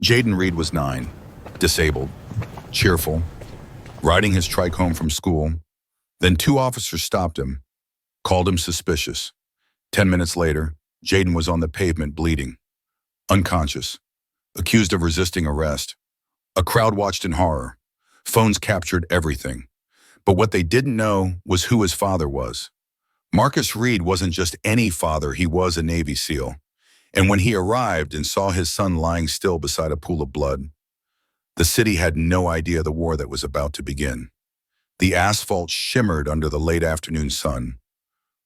Jaden Reed was 9, disabled, cheerful, riding his trike home from school. Then two officers stopped him, called him suspicious. 10 minutes later, Jaden was on the pavement bleeding, unconscious, accused of resisting arrest. A crowd watched in horror. Phones captured everything. But what they didn't know was who his father was. Marcus Reed wasn't just any father, he was a Navy SEAL. And when he arrived and saw his son lying still beside a pool of blood, the city had no idea the war that was about to begin. The asphalt shimmered under the late afternoon sun,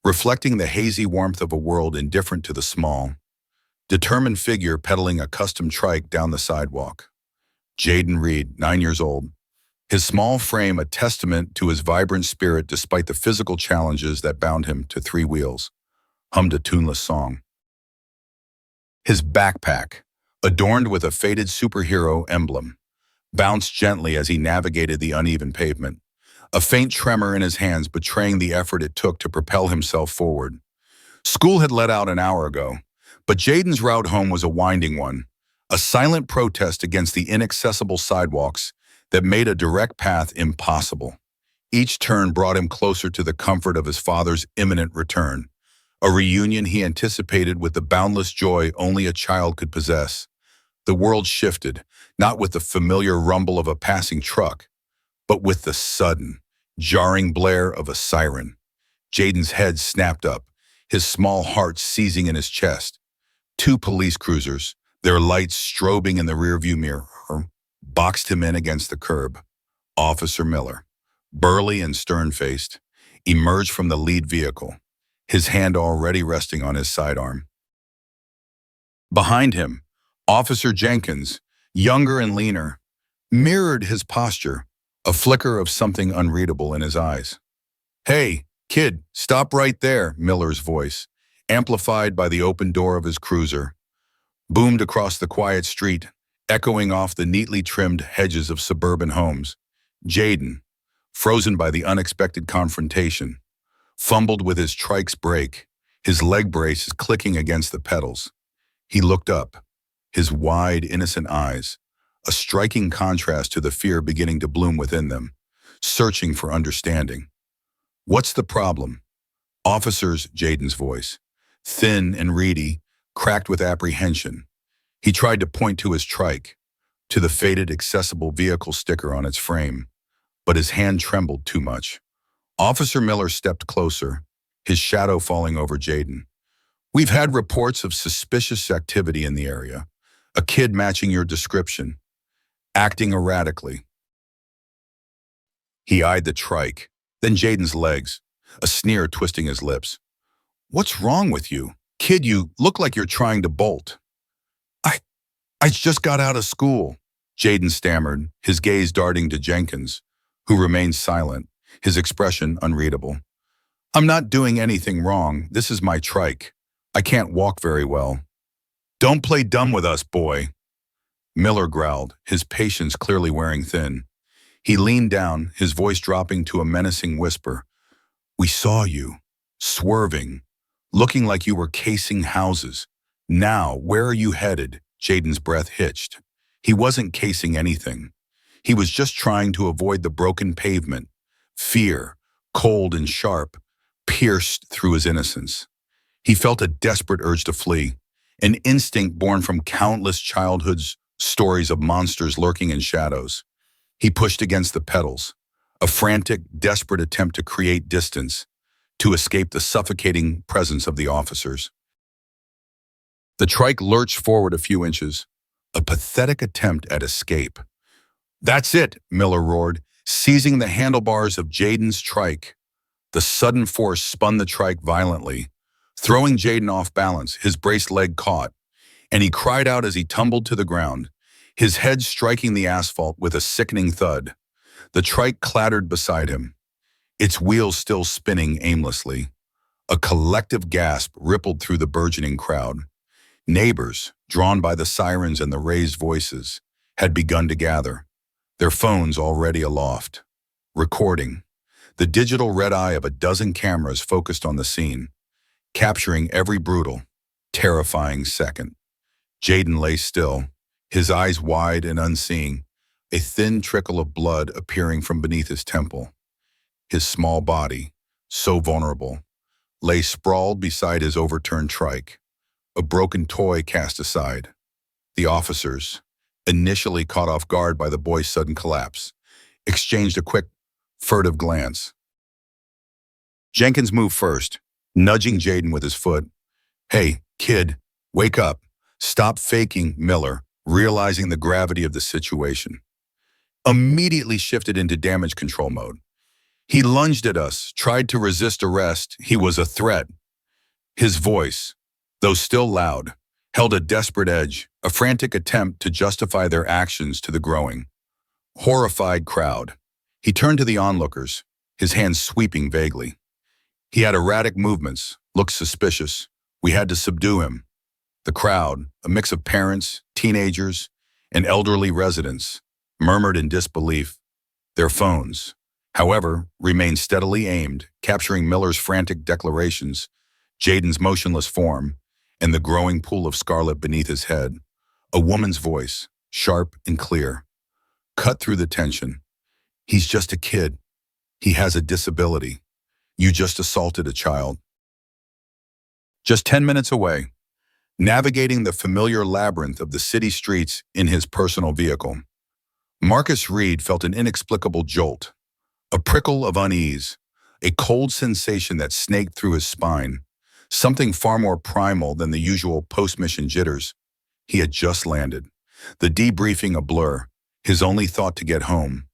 reflecting the hazy warmth of a world indifferent to the small, determined figure pedaling a custom trike down the sidewalk. Jaden Reed, 9 years old, his small frame a testament to his vibrant spirit despite the physical challenges that bound him to three wheels, hummed a tuneless song. His backpack, adorned with a faded superhero emblem, bounced gently as he navigated the uneven pavement, a faint tremor in his hands betraying the effort it took to propel himself forward. School had let out an hour ago, but Jaden's route home was a winding one, a silent protest against the inaccessible sidewalks that made a direct path impossible. Each turn brought him closer to the comfort of his father's imminent return, a reunion he anticipated with the boundless joy only a child could possess. The world shifted, not with the familiar rumble of a passing truck, but with the sudden, jarring blare of a siren. Jaden's head snapped up, his small heart seizing in his chest. Two police cruisers, their lights strobing in the rearview mirror, boxed him in against the curb. Officer Miller, burly and stern-faced, emerged from the lead vehicle, his hand already resting on his sidearm. Behind him, Officer Jenkins, younger and leaner, mirrored his posture, a flicker of something unreadable in his eyes. "Hey, kid, stop right there," Miller's voice, amplified by the open door of his cruiser, boomed across the quiet street, echoing off the neatly trimmed hedges of suburban homes. Jaden, frozen by the unexpected confrontation, fumbled with his trike's brake, his leg braces clicking against the pedals. He looked up, his wide, innocent eyes, a striking contrast to the fear beginning to bloom within them, searching for understanding. "What's the problem?" Officer's Jaden's voice, thin and reedy, cracked with apprehension. He tried to point to his trike, to the faded accessible vehicle sticker on its frame, but his hand trembled too much. Officer Miller stepped closer, his shadow falling over Jaden. "We've had reports of suspicious activity in the area, a kid matching your description, acting erratically." He eyed the trike, then Jaden's legs, a sneer twisting his lips. "What's wrong with you? Kid, you look like you're trying to bolt." I just got out of school," Jaden stammered, his gaze darting to Jenkins, who remained silent, his expression unreadable. "I'm not doing anything wrong. This is my trike. I can't walk very well." "Don't play dumb with us, boy," Miller growled, his patience clearly wearing thin. He leaned down, his voice dropping to a menacing whisper. "We saw you, swerving, looking like you were casing houses. Now, where are you headed?" Jaden's breath hitched. He wasn't casing anything. He was just trying to avoid the broken pavement. Fear, cold and sharp, pierced through his innocence. He felt a desperate urge to flee, an instinct born from countless childhood's stories of monsters lurking in shadows. He pushed against the pedals, a frantic, desperate attempt to create distance, to escape the suffocating presence of the officers. The trike lurched forward a few inches, a pathetic attempt at escape. "That's it," Miller roared, seizing the handlebars of Jaden's trike. The sudden force spun the trike violently, throwing Jaden off balance, his braced leg caught, and he cried out as he tumbled to the ground, his head striking the asphalt with a sickening thud. The trike clattered beside him, its wheels still spinning aimlessly. A collective gasp rippled through the burgeoning crowd. Neighbors, drawn by the sirens and the raised voices, had begun to gather, their phones already aloft, recording. The digital red eye of a dozen cameras focused on the scene, capturing every brutal, terrifying second. Jaden lay still, his eyes wide and unseeing, a thin trickle of blood appearing from beneath his temple. His small body, so vulnerable, lay sprawled beside his overturned trike, a broken toy cast aside. The officers, initially caught off guard by the boy's sudden collapse, exchanged a quick, furtive glance. Jenkins moved first, nudging Jaden with his foot. "Hey, kid, wake up. Stop faking," Miller, realizing the gravity of the situation, immediately shifted into damage control mode. "He lunged at us, tried to resist arrest. He was a threat." His voice, though still loud, held a desperate edge, a frantic attempt to justify their actions to the growing, horrified crowd. He turned to the onlookers, his hands sweeping vaguely. He had erratic movements, looked suspicious. We had to subdue him. The crowd, a mix of parents, teenagers, and elderly residents, murmured in disbelief. Their phones, however, remained steadily aimed, capturing Miller's frantic declarations, Jaden's motionless form, and the growing pool of scarlet beneath his head. A woman's voice, sharp and clear, cut through the tension. "He's just a kid. He has a disability. You just assaulted a child." Just 10 minutes away, navigating the familiar labyrinth of the city streets in his personal vehicle, Marcus Reed felt an inexplicable jolt, a prickle of unease, a cold sensation that snaked through his spine, something far more primal than the usual post-mission jitters. He had just landed, the debriefing a blur, his only thought to get home,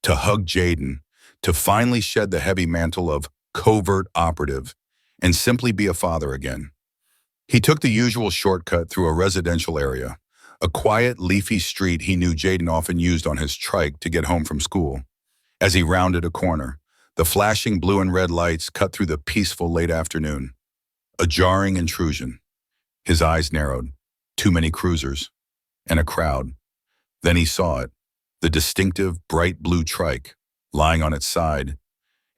to hug Jaden, to finally shed the heavy mantle of covert operative and simply be a father again. He took the usual shortcut through a residential area, a quiet, leafy street he knew Jaden often used on his trike to get home from school. As he rounded a corner, the flashing blue and red lights cut through the peaceful late afternoon. A jarring intrusion. His eyes narrowed. Too many cruisers. And a crowd. Then he saw it, the distinctive, bright blue trike, lying on its side,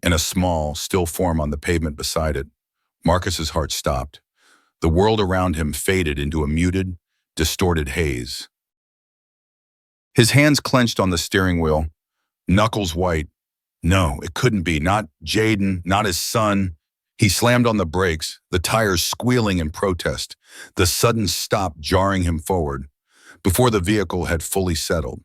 and a small, still form on the pavement beside it. Marcus's heart stopped. The world around him faded into a muted, distorted haze. His hands clenched on the steering wheel, knuckles white. No, it couldn't be. Not Jaden, not his son. He slammed on the brakes, the tires squealing in protest, the sudden stop jarring him forward. Before the vehicle had fully settled,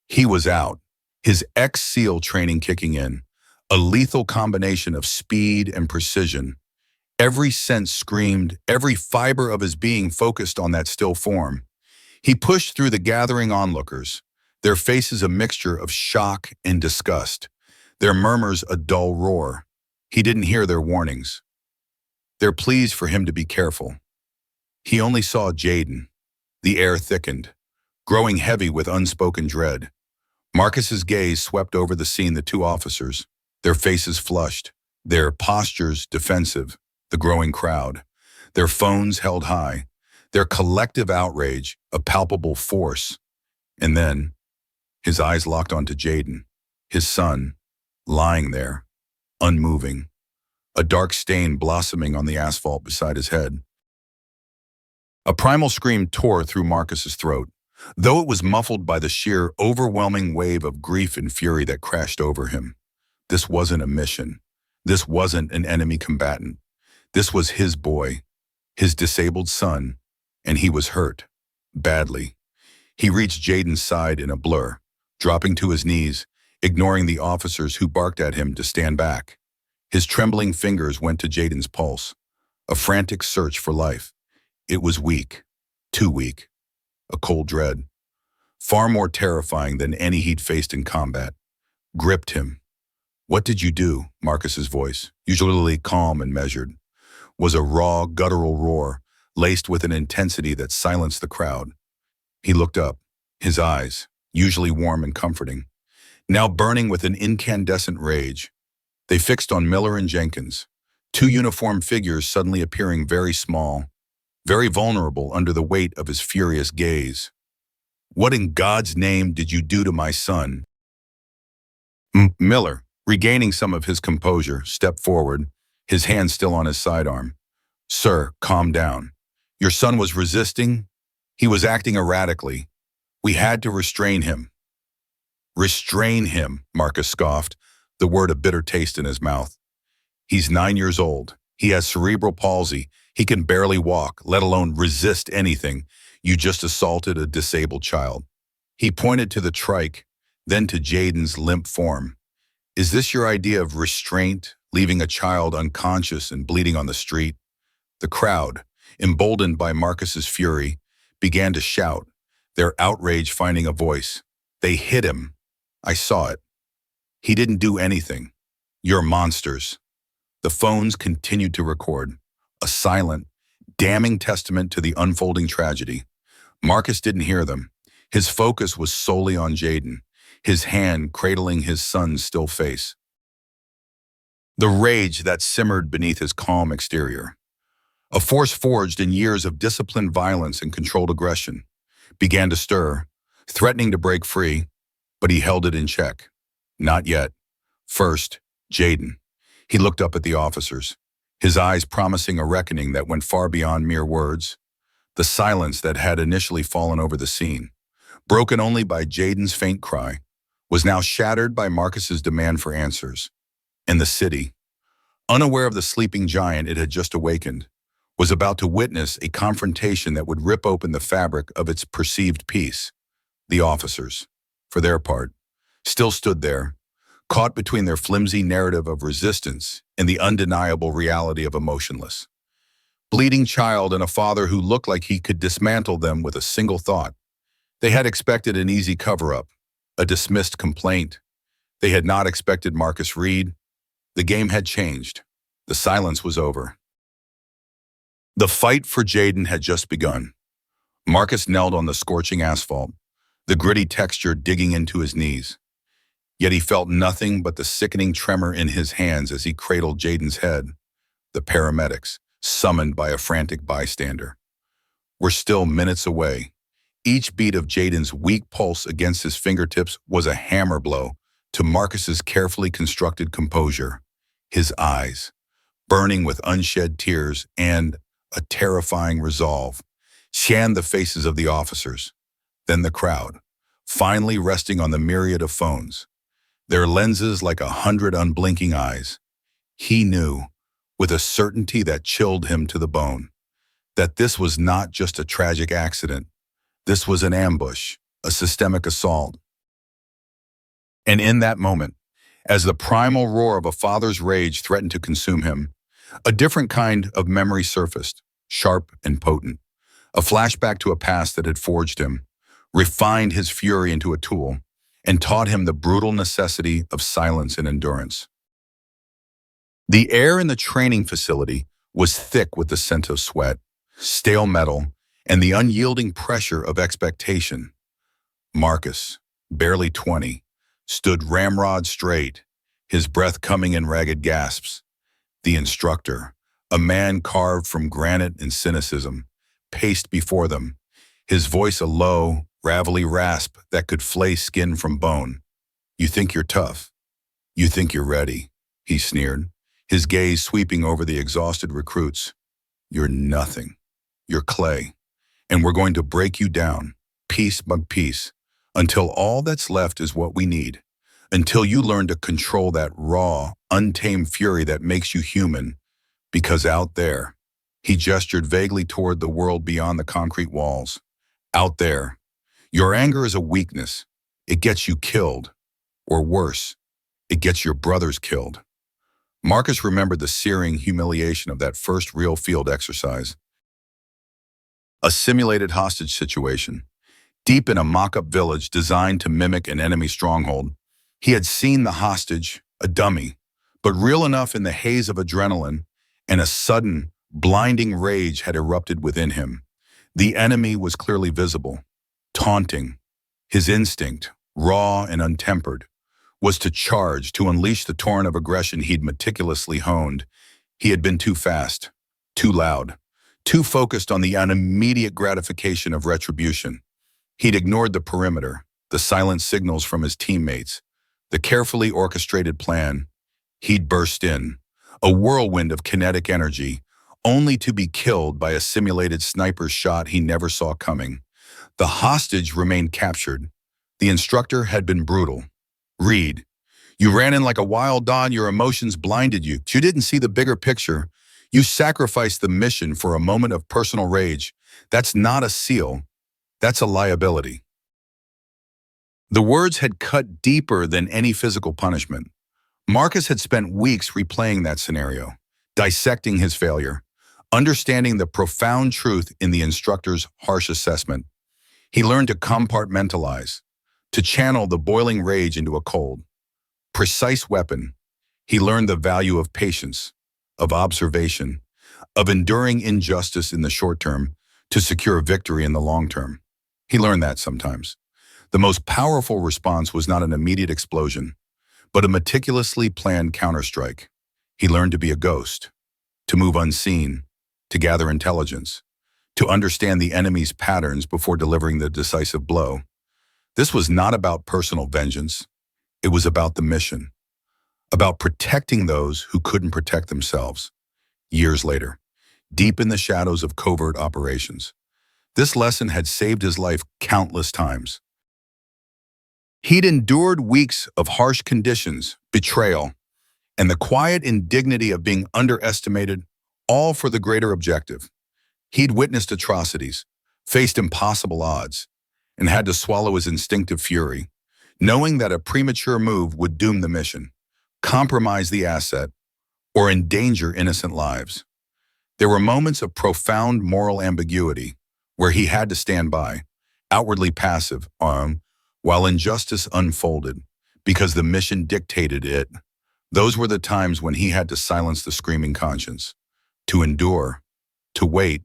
he was out, his ex-SEAL training kicking in, a lethal combination of speed and precision. Every sense screamed, every fiber of his being focused on that still form. He pushed through the gathering onlookers, their faces a mixture of shock and disgust, their murmurs a dull roar. He didn't hear their warnings, their pleas for him to be careful. He only saw Jaden. The air thickened, growing heavy with unspoken dread. Marcus's gaze swept over the scene, the two officers, their faces flushed, their postures defensive, the growing crowd, their phones held high, their collective outrage a palpable force. And then, his eyes locked onto Jaden, his son, lying there, unmoving, a dark stain blossoming on the asphalt beside his head. A primal scream tore through Marcus's throat, though it was muffled by the sheer, overwhelming wave of grief and fury that crashed over him. This wasn't a mission. This wasn't an enemy combatant. This was his boy, his disabled son, and he was hurt, badly. He reached Jaden's side in a blur, dropping to his knees, ignoring the officers who barked at him to stand back. His trembling fingers went to Jaden's pulse, a frantic search for life. It was weak, too weak, a cold dread, far more terrifying than any he'd faced in combat, gripped him. "What did you do?" Marcus's voice, usually calm and measured, was a raw, guttural roar, laced with an intensity that silenced the crowd. He looked up, his eyes, usually warm and comforting, now burning with an incandescent rage. They fixed on Miller and Jenkins, two uniformed figures suddenly appearing very small, very vulnerable under the weight of his furious gaze. "What in God's name did you do to my son?" Miller, regaining some of his composure, stepped forward, his hand still on his sidearm. "Sir, calm down. Your son was resisting. He was acting erratically. We had to restrain him. Restrain him, Marcus scoffed, the word a bitter taste in his mouth. He's 9 years old. He has cerebral palsy. He can barely walk, let alone resist anything. You just assaulted a disabled child. He pointed to the trike, then to Jaden's limp form. Is this your idea of restraint, leaving a child unconscious and bleeding on the street? The crowd, emboldened by Marcus's fury, began to shout, their outrage finding a voice. They hit him. I saw it. He didn't do anything. You're monsters. The phones continued to record, a silent, damning testament to the unfolding tragedy. Marcus didn't hear them. His focus was solely on Jaden, his hand cradling his son's still face. The rage that simmered beneath his calm exterior, a force forged in years of disciplined violence and controlled aggression, began to stir, threatening to break free, but he held it in check. Not yet. First, Jaden. He looked up at the officers, his eyes promising a reckoning that went far beyond mere words. The silence that had initially fallen over the scene, broken only by Jaden's faint cry, was now shattered by Marcus's demand for answers. And the city, unaware of the sleeping giant it had just awakened, was about to witness a confrontation that would rip open the fabric of its perceived peace. The officers, for their part, still stood there, caught between their flimsy narrative of resistance and the undeniable reality of a motionless, bleeding child and a father who looked like he could dismantle them with a single thought. They had expected an easy cover-up, a dismissed complaint. They had not expected Marcus Reed. The game had changed. The silence was over. The fight for Jaden had just begun. Marcus knelt on the scorching asphalt, the gritty texture digging into his knees. Yet he felt nothing but the sickening tremor in his hands as he cradled Jaden's head. The paramedics, summoned by a frantic bystander, were still minutes away. Each beat of Jaden's weak pulse against his fingertips was a hammer blow to Marcus's carefully constructed composure. His eyes, burning with unshed tears and a terrifying resolve, scanned the faces of the officers, then the crowd, finally resting on the myriad of phones, their lenses like 100 unblinking eyes. He knew, with a certainty that chilled him to the bone, that this was not just a tragic accident. This was an ambush, a systemic assault. And in that moment, as the primal roar of a father's rage threatened to consume him, a different kind of memory surfaced, sharp and potent. A flashback to a past that had forged him, refined his fury into a tool, and taught him the brutal necessity of silence and endurance. The air in the training facility was thick with the scent of sweat, stale metal, and the unyielding pressure of expectation. Marcus, barely 20, stood ramrod straight, his breath coming in ragged gasps. The instructor, a man carved from granite and cynicism, paced before them, his voice a low, gravelly rasp that could flay skin from bone. You think you're tough. You think you're ready, he sneered, his gaze sweeping over the exhausted recruits. You're nothing. You're clay. And we're going to break you down, piece by piece, until all that's left is what we need, until you learn to control that raw, untamed fury that makes you human. Because out there, he gestured vaguely toward the world beyond the concrete walls. Out there, your anger is a weakness. It gets you killed. Or worse, it gets your brothers killed. Marcus remembered the searing humiliation of that first real field exercise. A simulated hostage situation, deep in a mock-up village designed to mimic an enemy stronghold. He had seen the hostage, a dummy, but real enough in the haze of adrenaline, and a sudden, blinding rage had erupted within him. The enemy was clearly visible, taunting. His instinct, raw and untempered, was to charge, to unleash the torrent of aggression he'd meticulously honed. He had been too fast, too loud, too focused on the immediate gratification of retribution. He'd ignored the perimeter, the silent signals from his teammates, the carefully orchestrated plan. He'd burst in, a whirlwind of kinetic energy, only to be killed by a simulated sniper's shot he never saw coming. The hostage remained captured. The instructor had been brutal. Reed, you ran in like a wild dog, your emotions blinded you. You didn't see the bigger picture. You sacrificed the mission for a moment of personal rage. That's not a SEAL. That's a liability. The words had cut deeper than any physical punishment. Marcus had spent weeks replaying that scenario, dissecting his failure, understanding the profound truth in the instructor's harsh assessment. He learned to compartmentalize, to channel the boiling rage into a cold, precise weapon. He learned the value of patience, of observation, of enduring injustice in the short term to secure victory in the long term. He learned that sometimes. The most powerful response was not an immediate explosion, but a meticulously planned counterstrike. He learned to be a ghost, to move unseen, to gather intelligence, to understand the enemy's patterns before delivering the decisive blow. This was not about personal vengeance. It was about the mission, about protecting those who couldn't protect themselves. Years later, deep in the shadows of covert operations, this lesson had saved his life countless times. He'd endured weeks of harsh conditions, betrayal, and the quiet indignity of being underestimated, all for the greater objective. He'd witnessed atrocities, faced impossible odds, and had to swallow his instinctive fury, knowing that a premature move would doom the mission, compromise the asset, or endanger innocent lives. There were moments of profound moral ambiguity where he had to stand by, outwardly passive, while injustice unfolded, because the mission dictated it. Those were the times when he had to silence the screaming conscience, to endure, to wait.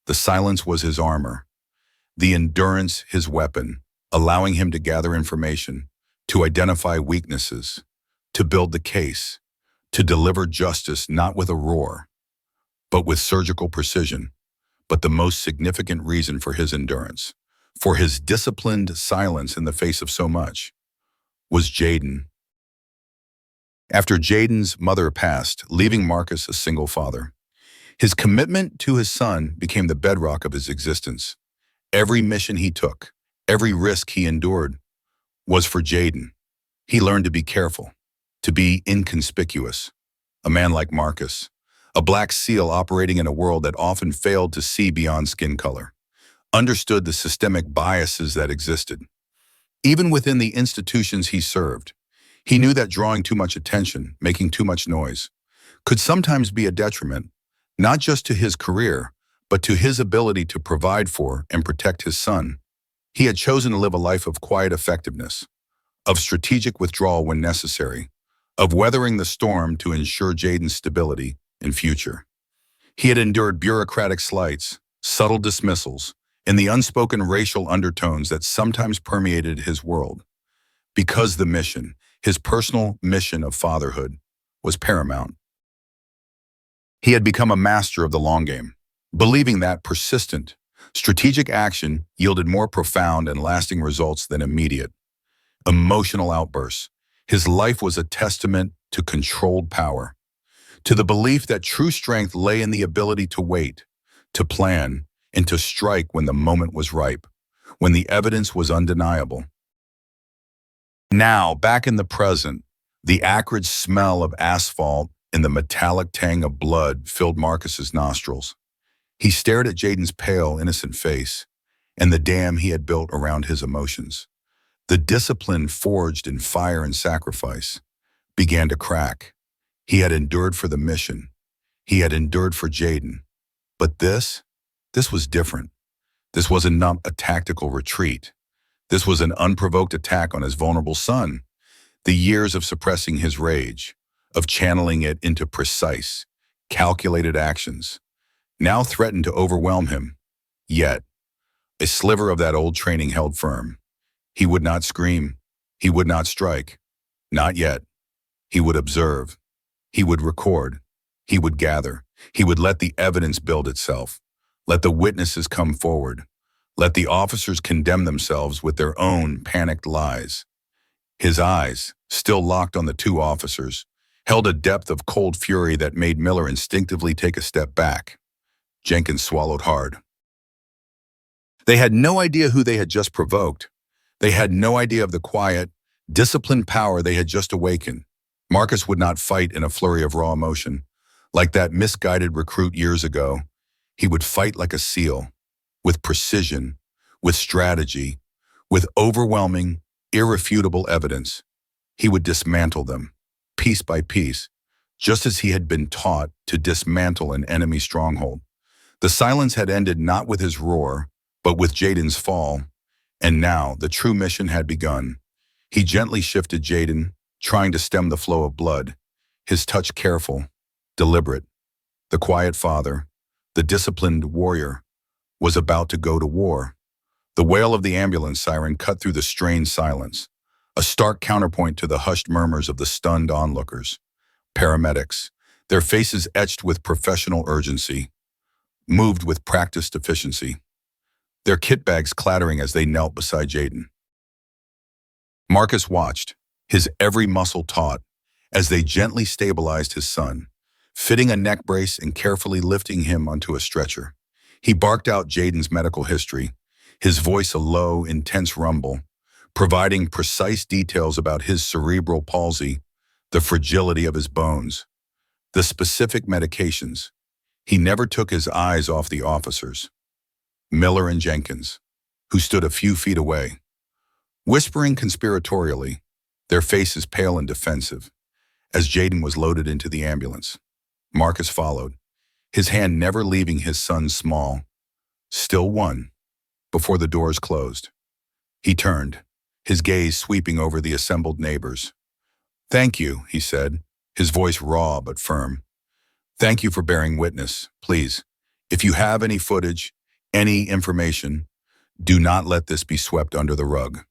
The silence was his armor, the endurance his weapon, allowing him to gather information, to identify weaknesses, to build the case, to deliver justice not with a roar, but with surgical precision. But the most significant reason for his endurance, for his disciplined silence in the face of so much, was Jaden. After Jaden's mother passed, leaving Marcus a single father, his commitment to his son became the bedrock of his existence. Every mission he took, every risk he endured, was for Jaden. He learned to be careful, to be inconspicuous. A man like Marcus, a black SEAL operating in a world that often failed to see beyond skin color, understood the systemic biases that existed. Even within the institutions he served, he knew that drawing too much attention, making too much noise, could sometimes be a detriment, not just to his career, but to his ability to provide for and protect his son. He had chosen to live a life of quiet effectiveness, of strategic withdrawal when necessary, of weathering the storm to ensure Jaden's stability and future. He had endured bureaucratic slights, subtle dismissals, and the unspoken racial undertones that sometimes permeated his world, because the mission, his personal mission of fatherhood, was paramount. He had become a master of the long game, believing that persistent, strategic action yielded more profound and lasting results than immediate, emotional outbursts. His life was a testament to controlled power, to the belief that true strength lay in the ability to wait, to plan, and to strike when the moment was ripe, when the evidence was undeniable. Now, back in the present, the acrid smell of asphalt and the metallic tang of blood filled Marcus's nostrils. He stared at Jaden's pale, innocent face and the dam he had built around his emotions. The discipline forged in fire and sacrifice began to crack. He had endured for the mission. He had endured for Jaden. But this was different. This wasn't not a tactical retreat. This was an unprovoked attack on his vulnerable son. The years of suppressing his rage, of channeling it into precise, calculated actions, now threatened to overwhelm him. Yet, a sliver of that old training held firm. He would not scream. He would not strike. Not yet. He would observe. He would record. He would gather. He would let the evidence build itself. Let the witnesses come forward. Let the officers condemn themselves with their own panicked lies. His eyes, still locked on the two officers, held a depth of cold fury that made Miller instinctively take a step back. Jenkins swallowed hard. They had no idea who they had just provoked. They had no idea of the quiet, disciplined power they had just awakened. Marcus would not fight in a flurry of raw emotion. Like that misguided recruit years ago, he would fight like a SEAL, with precision, with strategy, with overwhelming, irrefutable evidence. He would dismantle them, piece by piece, just as he had been taught to dismantle an enemy stronghold. The silence had ended not with his roar, but with Jaden's fall, and now the true mission had begun. He gently shifted Jaden, trying to stem the flow of blood, his touch careful, deliberate. The quiet father, the disciplined warrior, was about to go to war. The wail of the ambulance siren cut through the strained silence, a stark counterpoint to the hushed murmurs of the stunned onlookers. Paramedics, their faces etched with professional urgency, moved with practiced efficiency, their kit bags clattering as they knelt beside Jaden. Marcus watched, his every muscle taut, as they gently stabilized his son, fitting a neck brace and carefully lifting him onto a stretcher. He barked out Jaden's medical history, his voice a low, intense rumble, providing precise details about his cerebral palsy, the fragility of his bones, the specific medications. He never took his eyes off the officers, Miller and Jenkins, who stood a few feet away, whispering conspiratorially, their faces pale and defensive, as Jaden was loaded into the ambulance. Marcus followed, his hand never leaving his son's small, still one, before the doors closed. He turned, his gaze sweeping over the assembled neighbors. "Thank you," he said, his voice raw but firm. "Thank you for bearing witness. Please, if you have any footage, any information, do not let this be swept under the rug."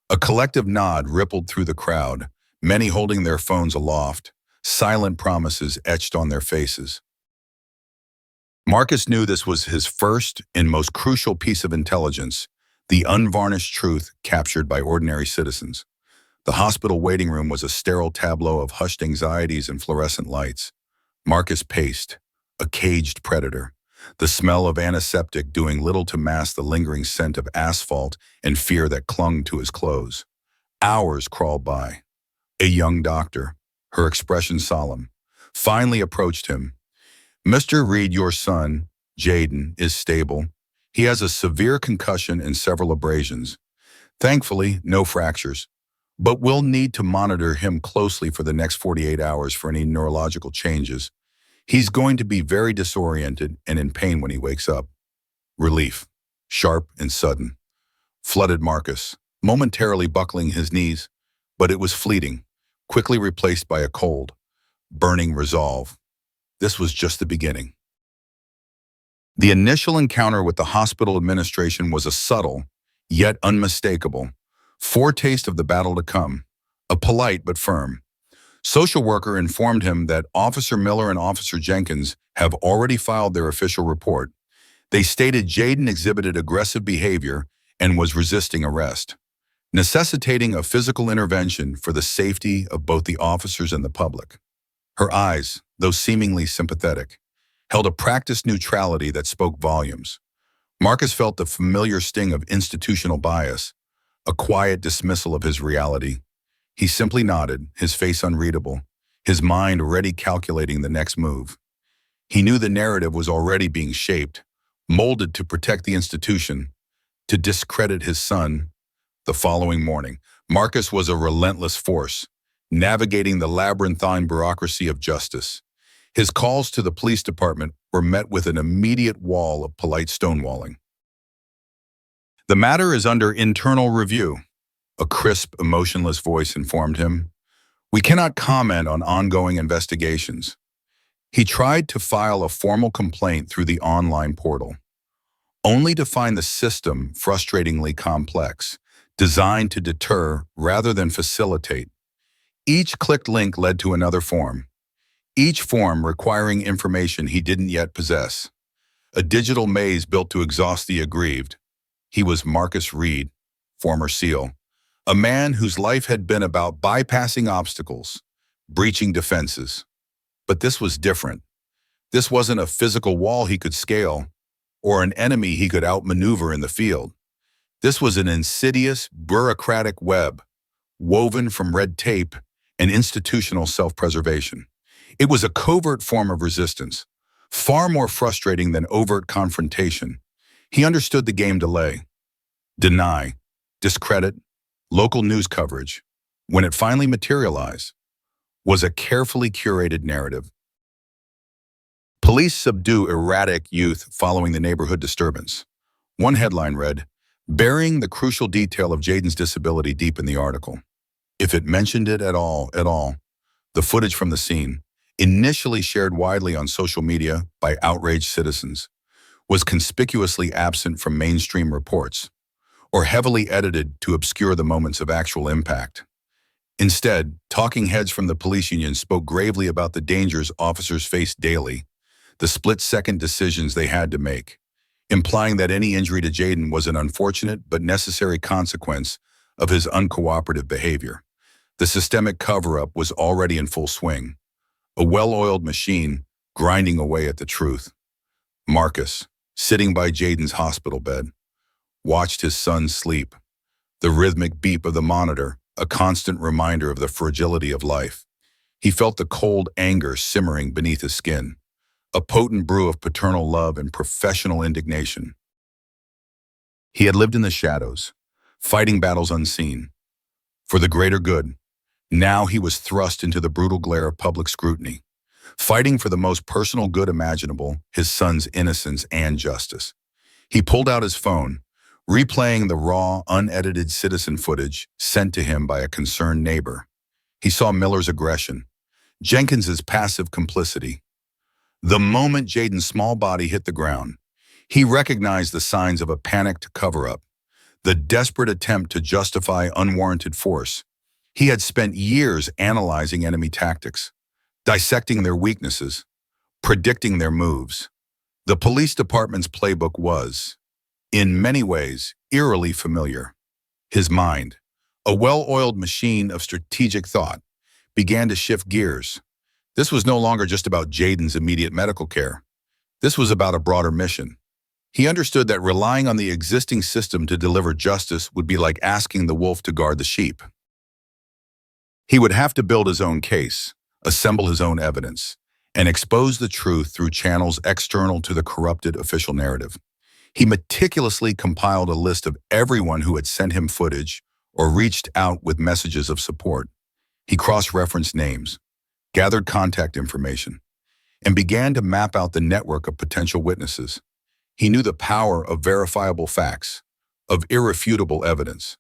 A collective nod rippled through the crowd, many holding their phones aloft, silent promises etched on their faces. Marcus knew this was his first and most crucial piece of intelligence, the unvarnished truth captured by ordinary citizens. The hospital waiting room was a sterile tableau of hushed anxieties and fluorescent lights. Marcus paced, a caged predator, the smell of antiseptic doing little to mask the lingering scent of asphalt and fear that clung to his clothes. Hours crawled by. A young doctor, her expression solemn, finally approached him. "Mr. Reed, your son, Jaden, is stable. He has a severe concussion and several abrasions. Thankfully, no fractures, but we'll need to monitor him closely for the next 48 hours for any neurological changes. He's going to be very disoriented and in pain when he wakes up." Relief, sharp and sudden, flooded Marcus, momentarily buckling his knees, but it was fleeting, quickly replaced by a cold, burning resolve. This was just the beginning. The initial encounter with the hospital administration was a subtle, yet unmistakable, foretaste of the battle to come, a polite but firm. Social worker informed him that Officer Miller and Officer Jenkins have already filed their official report. They stated Jaden exhibited aggressive behavior and was resisting arrest, necessitating a physical intervention for the safety of both the officers and the public. Her eyes, though seemingly sympathetic, held a practiced neutrality that spoke volumes. Marcus felt the familiar sting of institutional bias, a quiet dismissal of his reality. He simply nodded, his face unreadable, his mind already calculating the next move. He knew the narrative was already being shaped, molded to protect the institution, to discredit his son. The following morning, Marcus was a relentless force, navigating the labyrinthine bureaucracy of justice. His calls to the police department were met with an immediate wall of polite stonewalling. "The matter is under internal review," a crisp, emotionless voice informed him. "We cannot comment on ongoing investigations." He tried to file a formal complaint through the online portal, only to find the system frustratingly complex, designed to deter rather than facilitate. Each clicked link led to another form, each form requiring information he didn't yet possess. A digital maze built to exhaust the aggrieved. He was Marcus Reed, former SEAL, a man whose life had been about bypassing obstacles, breaching defenses. But this was different. This wasn't a physical wall he could scale. or an enemy he could outmaneuver in the field. This was an insidious, bureaucratic web, woven from red tape and institutional self-preservation. It was a covert form of resistance, far more frustrating than overt confrontation. He understood the game: delay, deny, discredit, local news coverage. When it finally materialized, was a carefully curated narrative. Police subdue erratic youth following the neighborhood disturbance. One headline read, burying the crucial detail of Jaden's disability deep in the article. If it mentioned it at all, the footage from the scene, initially shared widely on social media by outraged citizens, was conspicuously absent from mainstream reports, or heavily edited to obscure the moments of actual impact. Instead, talking heads from the police union spoke gravely about the dangers officers faced daily, the split-second decisions they had to make, implying that any injury to Jaden was an unfortunate but necessary consequence of his uncooperative behavior. The systemic cover-up was already in full swing, a well-oiled machine grinding away at the truth. Marcus, sitting by Jaden's hospital bed, watched his son sleep, the rhythmic beep of the monitor, a constant reminder of the fragility of life. He felt the cold anger simmering beneath his skin, a potent brew of paternal love and professional indignation. He had lived in the shadows, fighting battles unseen. For the greater good, now he was thrust into the brutal glare of public scrutiny, fighting for the most personal good imaginable, his son's innocence and justice. He pulled out his phone, replaying the raw, unedited citizen footage sent to him by a concerned neighbor. He saw Miller's aggression, Jenkins's passive complicity. The moment Jaden's small body hit the ground, he recognized the signs of a panicked cover-up, the desperate attempt to justify unwarranted force. He had spent years analyzing enemy tactics, dissecting their weaknesses, predicting their moves. The police department's playbook was, in many ways, eerily familiar. His mind, a well-oiled machine of strategic thought, began to shift gears. This was no longer just about Jaden's immediate medical care. This was about a broader mission. He understood that relying on the existing system to deliver justice would be like asking the wolf to guard the sheep. He would have to build his own case, assemble his own evidence, and expose the truth through channels external to the corrupted official narrative. He meticulously compiled a list of everyone who had sent him footage or reached out with messages of support. He cross-referenced names, gathered contact information, and began to map out the network of potential witnesses. He knew the power of verifiable facts, of irrefutable evidence.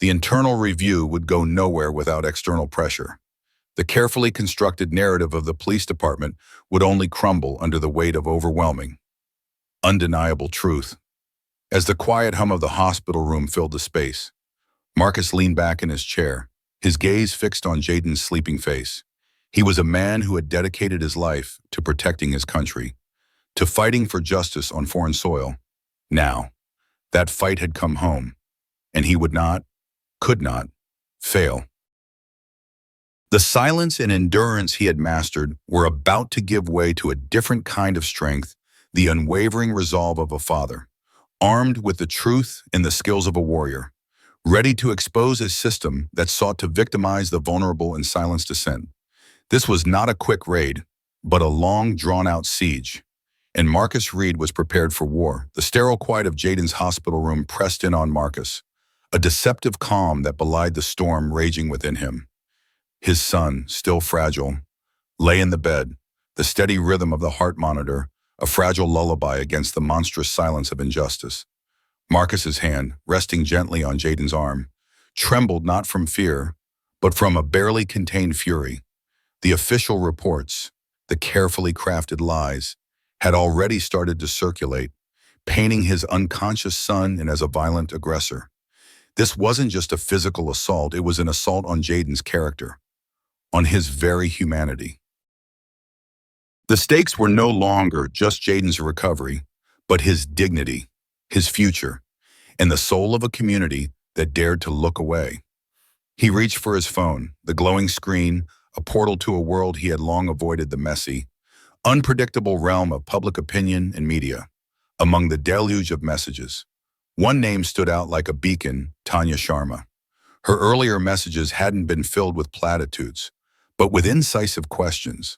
The internal review would go nowhere without external pressure. The carefully constructed narrative of the police department would only crumble under the weight of overwhelming, undeniable truth. As the quiet hum of the hospital room filled the space, Marcus leaned back in his chair, his gaze fixed on Jaden's sleeping face. He was a man who had dedicated his life to protecting his country, to fighting for justice on foreign soil. Now, that fight had come home, and he would not, could not, fail. The silence and endurance he had mastered were about to give way to a different kind of strength, the unwavering resolve of a father, armed with the truth and the skills of a warrior, ready to expose a system that sought to victimize the vulnerable and silence dissent. This was not a quick raid, but a long, drawn-out siege. And Marcus Reed was prepared for war. The sterile quiet of Jaden's hospital room pressed in on Marcus, a deceptive calm that belied the storm raging within him. His son, still fragile, lay in the bed, the steady rhythm of the heart monitor, a fragile lullaby against the monstrous silence of injustice. Marcus's hand, resting gently on Jaden's arm, trembled not from fear, but from a barely contained fury. The official reports, the carefully crafted lies, had already started to circulate, painting his unconscious son as a violent aggressor. This wasn't just a physical assault, it was an assault on Jaden's character, on his very humanity. The stakes were no longer just Jaden's recovery, but his dignity, his future, and the soul of a community that dared to look away. He reached for his phone, the glowing screen, a portal to a world he had long avoided, the messy, unpredictable realm of public opinion and media. among the deluge of messages. One name stood out like a beacon, Tanya Sharma. Her earlier messages hadn't been filled with platitudes, but with incisive questions,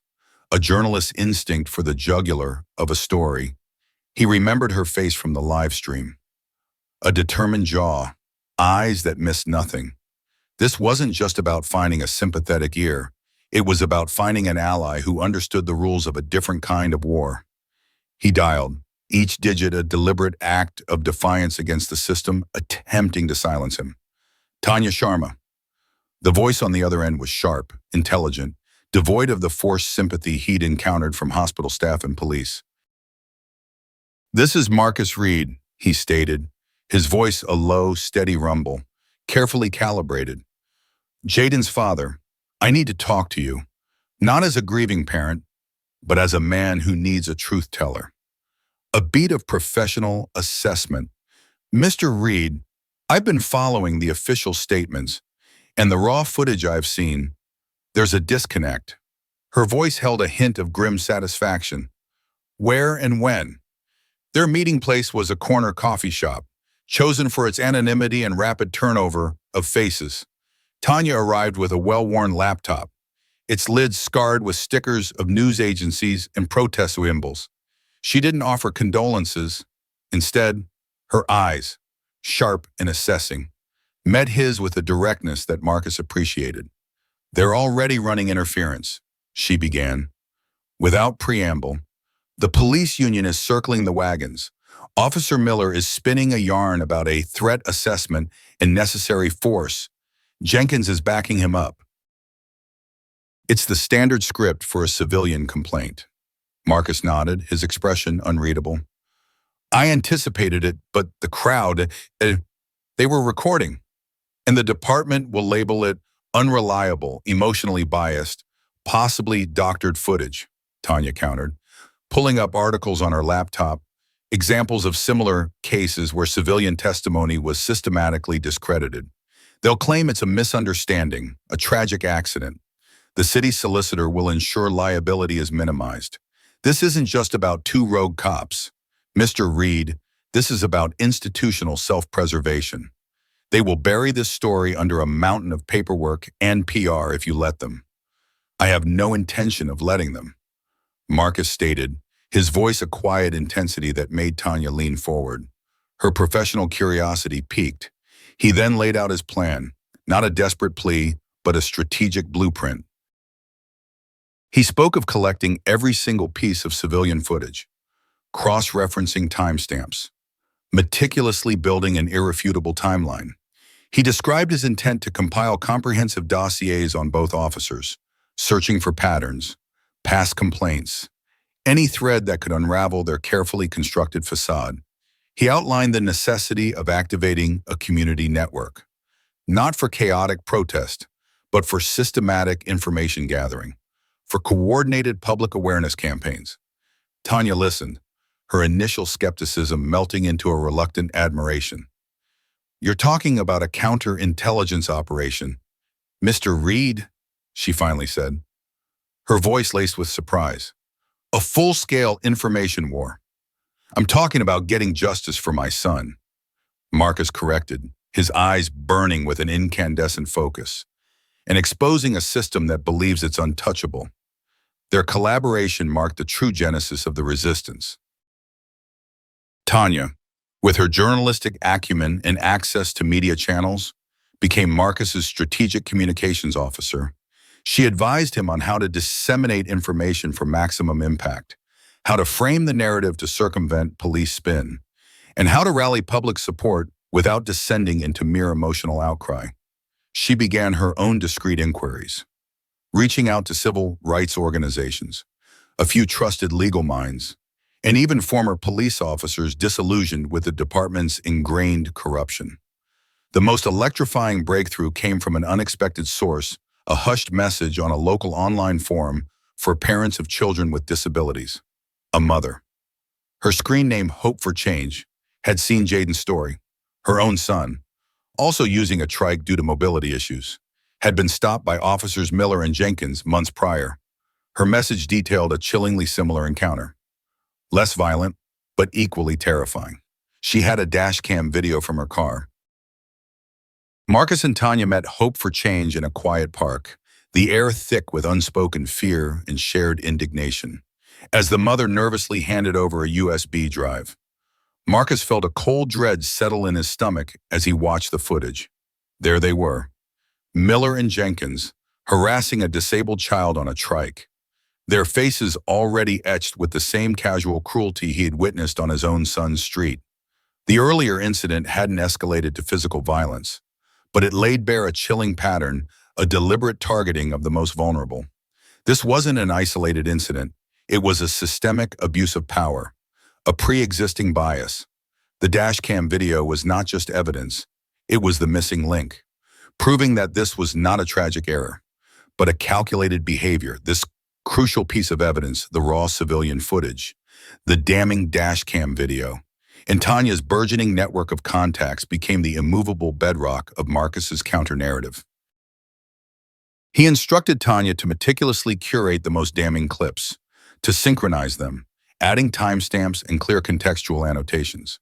a journalist's instinct for the jugular of a story. He remembered her face from the live stream. A determined jaw, eyes that missed nothing. This wasn't just about finding a sympathetic ear. It was about finding an ally who understood the rules of a different kind of war. He dialed, each digit a deliberate act of defiance against the system attempting to silence him. Tanya Sharma. The voice on the other end was sharp, intelligent, devoid of the forced sympathy he'd encountered from hospital staff and police. "This is Marcus Reed," he stated, his voice a low, steady rumble, carefully calibrated. "Jaden's father, I need to talk to you, not as a grieving parent, but as a man who needs a truth teller." A beat of professional assessment. "Mr. Reed, I've been following the official statements, and the raw footage I've seen, there's a disconnect." Her voice held a hint of grim satisfaction. "Where and when?" Their meeting place was a corner coffee shop, chosen for its anonymity and rapid turnover of faces. Tanya arrived with a well-worn laptop, its lids scarred with stickers of news agencies and protest symbols. She didn't offer condolences. Instead, her eyes, sharp and assessing, met his with a directness that Marcus appreciated. "They're already running interference," she began. Without preamble, "The police union is circling the wagons. Officer Miller is spinning a yarn about a threat assessment and necessary force. Jenkins is backing him up." It's the standard script for a civilian complaint. Marcus nodded, his expression unreadable. "I anticipated it, but the crowd, they were recording. And the department will label it unreliable, emotionally biased, possibly doctored footage," Tanya countered, pulling up articles on her laptop, examples of similar cases where civilian testimony was systematically discredited. "They'll claim it's a misunderstanding, a tragic accident. The city solicitor will ensure liability is minimized. This isn't just about two rogue cops. Mr. Reed, this is about institutional self-preservation. They will bury this story under a mountain of paperwork and PR if you let them." "I have no intention of letting them," Marcus stated, his voice a quiet intensity that made Tanya lean forward. Her professional curiosity piqued. He then laid out his plan, not a desperate plea, but a strategic blueprint. He spoke of collecting every single piece of civilian footage, cross-referencing timestamps, meticulously building an irrefutable timeline. He described his intent to compile comprehensive dossiers on both officers, searching for patterns, past complaints, any thread that could unravel their carefully constructed facade. He outlined the necessity of activating a community network, not for chaotic protest, but for systematic information gathering, for coordinated public awareness campaigns. Tanya listened, her initial skepticism melting into a reluctant admiration. "You're talking about a counterintelligence operation, Mr. Reed," she finally said, her voice laced with surprise. "A full-scale information war. I'm talking about getting justice for my son," Marcus corrected, his eyes burning with an incandescent focus, "and exposing a system that believes it's untouchable." Their collaboration marked the true genesis of the resistance. Tanya, with her journalistic acumen and access to media channels, became Marcus's strategic communications officer. She advised him on how to disseminate information for maximum impact, how to frame the narrative to circumvent police spin, and how to rally public support without descending into mere emotional outcry. She began her own discreet inquiries, reaching out to civil rights organizations, a few trusted legal minds, and even former police officers disillusioned with the department's ingrained corruption. The most electrifying breakthrough came from an unexpected source, a hushed message on a local online forum for parents of children with disabilities. A mother. Her screen name Hope for Change had seen Jaden's story. Her own son, also using a trike due to mobility issues, had been stopped by officers Miller and Jenkins months prior. Her message detailed a chillingly similar encounter. Less violent, but equally terrifying. She had a dash cam video from her car. Marcus and Tanya met hope for change in a quiet park, the air thick with unspoken fear and shared indignation. As the mother nervously handed over a USB drive, Marcus felt a cold dread settle in his stomach as he watched the footage. There they were, Miller and Jenkins, harassing a disabled child on a trike, their faces already etched with the same casual cruelty he had witnessed on his own son's street. The earlier incident hadn't escalated to physical violence, but it laid bare a chilling pattern, a deliberate targeting of the most vulnerable. This wasn't an isolated incident. It was a systemic abuse of power, a pre-existing bias. The dashcam video was not just evidence, it was the missing link, proving that this was not a tragic error, but a calculated behavior. This crucial piece of evidence, the raw civilian footage, the damning dashcam video, and Tanya's burgeoning network of contacts became the immovable bedrock of Marcus's counter-narrative. He instructed Tanya to meticulously curate the most damning clips, to synchronize them, adding timestamps and clear contextual annotations.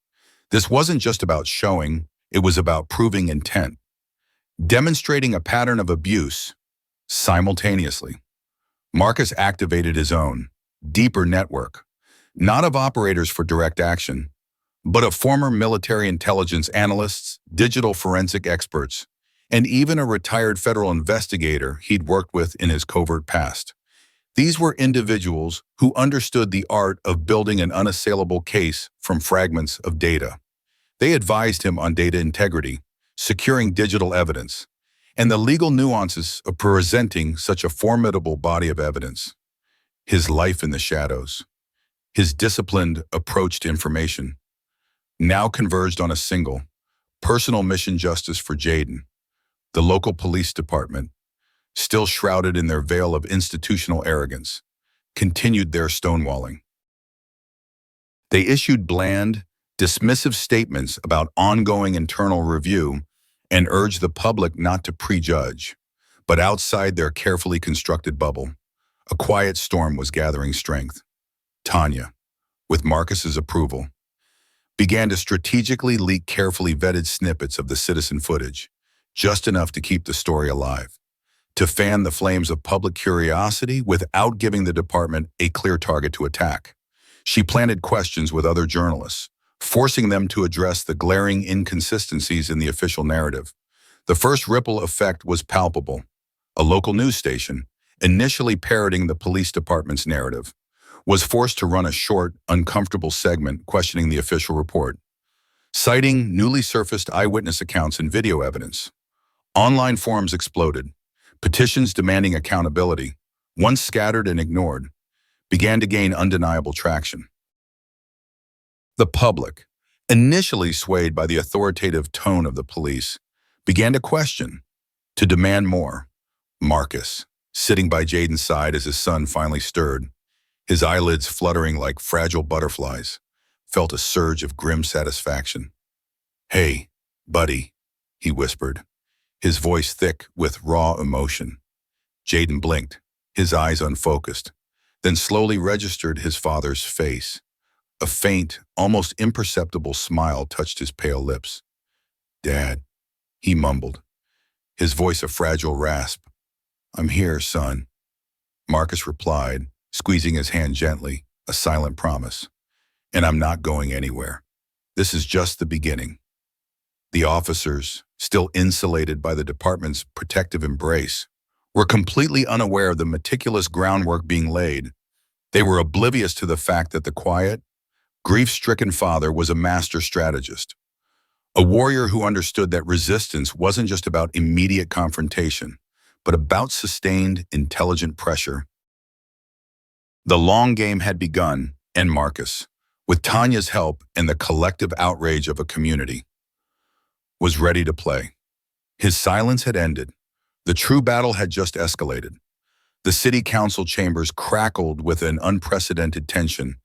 This wasn't just about showing, it was about proving intent, demonstrating a pattern of abuse simultaneously. Marcus activated his own, deeper network, not of operators for direct action, but of former military intelligence analysts, digital forensic experts, and even a retired federal investigator he'd worked with in his covert past. These were individuals who understood the art of building an unassailable case from fragments of data. They advised him on data integrity, securing digital evidence, and the legal nuances of presenting such a formidable body of evidence. His life in the shadows, his disciplined approach to information, now converged on a single, personal mission: justice for Jaden. The local police department, still shrouded in their veil of institutional arrogance, continued their stonewalling. They issued bland, dismissive statements about ongoing internal review and urged the public not to prejudge. But outside their carefully constructed bubble, a quiet storm was gathering strength. Tanya, with Marcus's approval, began to strategically leak carefully vetted snippets of the citizen footage, just enough to keep the story alive, to fan the flames of public curiosity without giving the department a clear target to attack. She planted questions with other journalists, forcing them to address the glaring inconsistencies in the official narrative. The first ripple effect was palpable. A local news station, initially parroting the police department's narrative, was forced to run a short, uncomfortable segment questioning the official report, citing newly surfaced eyewitness accounts and video evidence. Online forums exploded. Petitions demanding accountability, once scattered and ignored, began to gain undeniable traction. The public, initially swayed by the authoritative tone of the police, began to question, to demand more. Marcus, sitting by Jaden's side as his son finally stirred, his eyelids fluttering like fragile butterflies, felt a surge of grim satisfaction. "Hey, buddy," he whispered, his voice thick with raw emotion. Jaden blinked, his eyes unfocused, then slowly registered his father's face. A faint, almost imperceptible smile touched his pale lips. "Dad," he mumbled, his voice a fragile rasp. "I'm here, son," Marcus replied, squeezing his hand gently, a silent promise. "And I'm not going anywhere. This is just the beginning." The officers, still insulated by the department's protective embrace, were completely unaware of the meticulous groundwork being laid. They were oblivious to the fact that the quiet, grief-stricken father was a master strategist, a warrior who understood that resistance wasn't just about immediate confrontation, but about sustained, intelligent pressure. The long game had begun, and Marcus, with Tanya's help and the collective outrage of a community, was ready to play. His silence had ended. The true battle had just escalated. The city council chambers crackled with an unprecedented tension,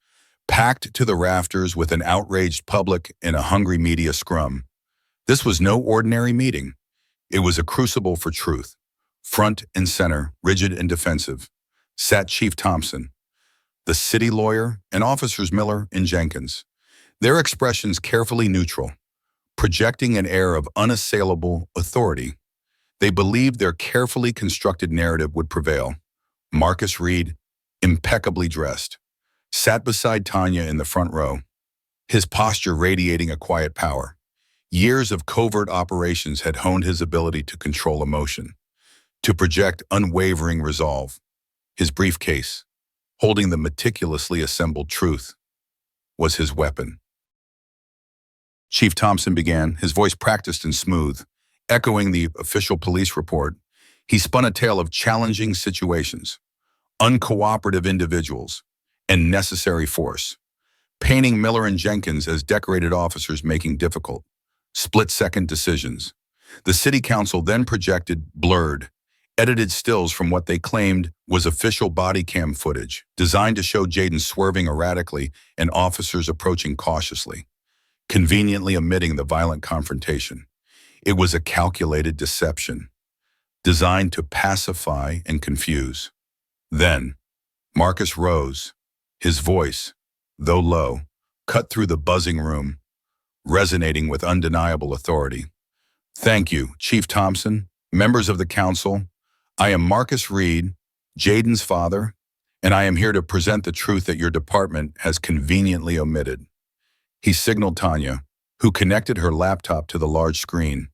packed to the rafters with an outraged public and a hungry media scrum. This was no ordinary meeting. It was a crucible for truth. Front and center, rigid and defensive, sat Chief Thompson, the city lawyer, and officers Miller and Jenkins, their expressions carefully neutral, projecting an air of unassailable authority. They believed their carefully constructed narrative would prevail. Marcus Reed, impeccably dressed, sat beside Tanya in the front row, his posture radiating a quiet power. Years of covert operations had honed his ability to control emotion, to project unwavering resolve. His briefcase, holding the meticulously assembled truth, was his weapon. Chief Thompson began, his voice practiced and smooth, echoing the official police report. He spun a tale of challenging situations, uncooperative individuals, and necessary force, painting Miller and Jenkins as decorated officers making difficult, split-second decisions. The city council then projected blurred, edited stills from what they claimed was official body cam footage, designed to show Jaden swerving erratically and officers approaching cautiously, conveniently omitting the violent confrontation. It was a calculated deception, designed to pacify and confuse. Then, Marcus rose, his voice, though low, cut through the buzzing room, resonating with undeniable authority. "Thank you, Chief Thompson, members of the council. I am Marcus Reed, Jaden's father, and I am here to present the truth that your department has conveniently omitted." He signaled Tanya, who connected her laptop to the large screen.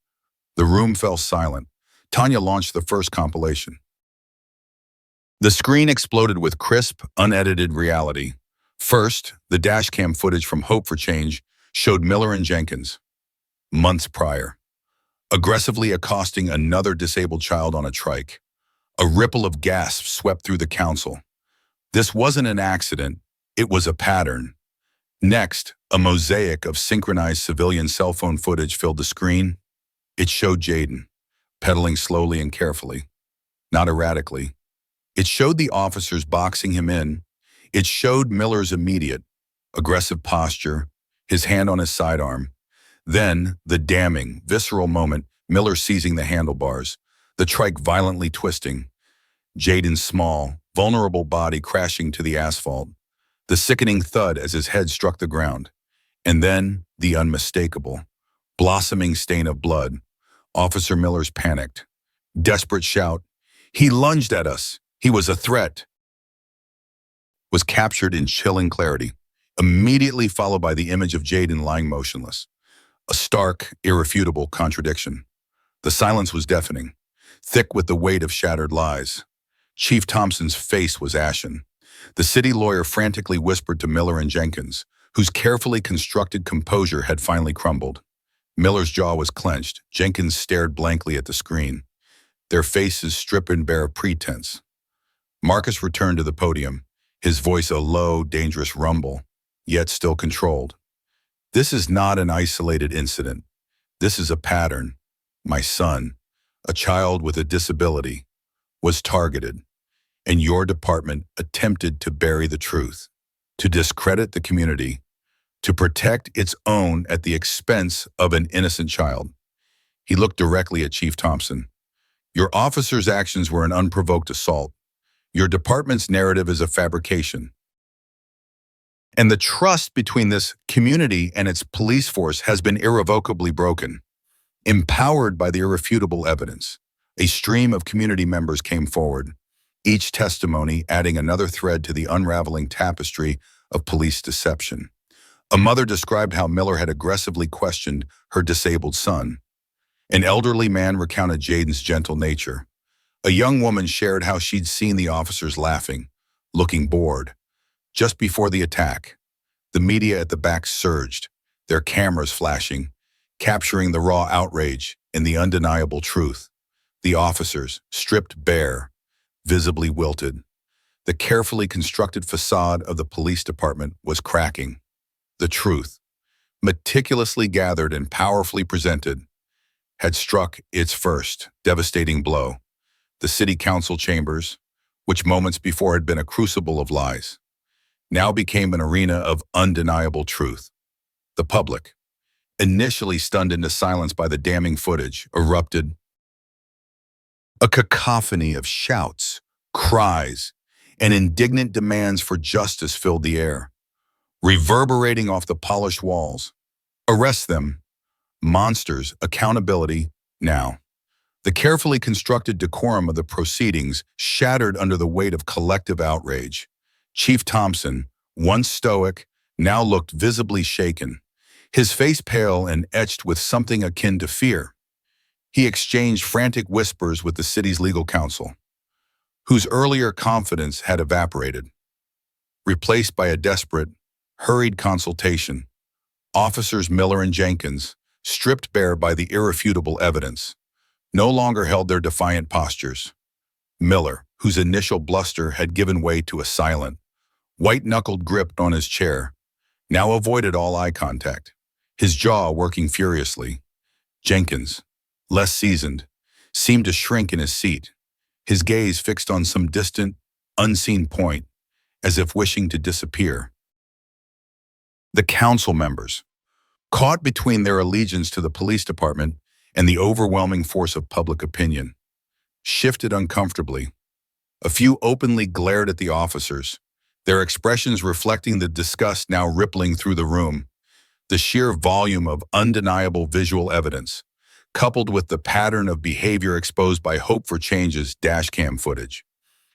The room fell silent. Tanya launched the first compilation. The screen exploded with crisp, unedited reality. First, the dashcam footage from Hope for Change showed Miller and Jenkins, months prior, aggressively accosting another disabled child on a trike. A ripple of gasps swept through the council. This wasn't an accident, it was a pattern. Next, a mosaic of synchronized civilian cell phone footage filled the screen. It showed Jaden, pedaling slowly and carefully, not erratically. It showed the officers boxing him in. It showed Miller's immediate, aggressive posture, his hand on his sidearm. Then, the damning, visceral moment, Miller seizing the handlebars, the trike violently twisting, Jaden's small, vulnerable body crashing to the asphalt, the sickening thud as his head struck the ground, and then the unmistakable, blossoming stain of blood. Officer Miller's panicked, desperate shout, "He lunged at us! He was a threat!" was captured in chilling clarity, immediately followed by the image of Jaden lying motionless. A stark, irrefutable contradiction. The silence was deafening, thick with the weight of shattered lies. Chief Thompson's face was ashen. The city lawyer frantically whispered to Miller and Jenkins, whose carefully constructed composure had finally crumbled. Miller's jaw was clenched. Jenkins stared blankly at the screen, their faces stripped bare of pretense. Marcus returned to the podium, his voice a low, dangerous rumble, yet still controlled. "This is not an isolated incident. This is a pattern. My son, a child with a disability, was targeted, and your department attempted to bury the truth, to discredit the community, to protect its own at the expense of an innocent child." He looked directly at Chief Thompson. "Your officers' actions were an unprovoked assault. Your department's narrative is a fabrication. And the trust between this community and its police force has been irrevocably broken." Empowered by the irrefutable evidence, a stream of community members came forward, each testimony adding another thread to the unraveling tapestry of police deception. A mother described how Miller had aggressively questioned her disabled son. An elderly man recounted Jaden's gentle nature. A young woman shared how she'd seen the officers laughing, looking bored. Just before the attack, the media at the back surged, their cameras flashing, capturing the raw outrage and the undeniable truth. The officers, stripped bare, visibly wilted. The carefully constructed facade of the police department was cracking. The truth, meticulously gathered and powerfully presented, had struck its first devastating blow. The city council chambers, which moments before had been a crucible of lies, now became an arena of undeniable truth. The public, initially stunned into silence by the damning footage, erupted. A cacophony of shouts, cries, and indignant demands for justice filled the air. reverberating off the polished walls. Arrest them. Monsters. Accountability. Now. The carefully constructed decorum of the proceedings shattered under the weight of collective outrage. Chief Thompson, once stoic, now looked visibly shaken, his face pale and etched with something akin to fear. He exchanged frantic whispers with the city's legal counsel, whose earlier confidence had evaporated, replaced by a desperate, hurried consultation. Officers Miller and Jenkins, stripped bare by the irrefutable evidence, no longer held their defiant postures. Miller, whose initial bluster had given way to a silent, white-knuckled grip on his chair, now avoided all eye contact, his jaw working furiously. Jenkins, less seasoned, seemed to shrink in his seat, his gaze fixed on some distant, unseen point, as if wishing to disappear. The council members, caught between their allegiance to the police department and the overwhelming force of public opinion, shifted uncomfortably. A few openly glared at the officers, their expressions reflecting the disgust now rippling through the room. The sheer volume of undeniable visual evidence, coupled with the pattern of behavior exposed by Hope for Change's dashcam footage,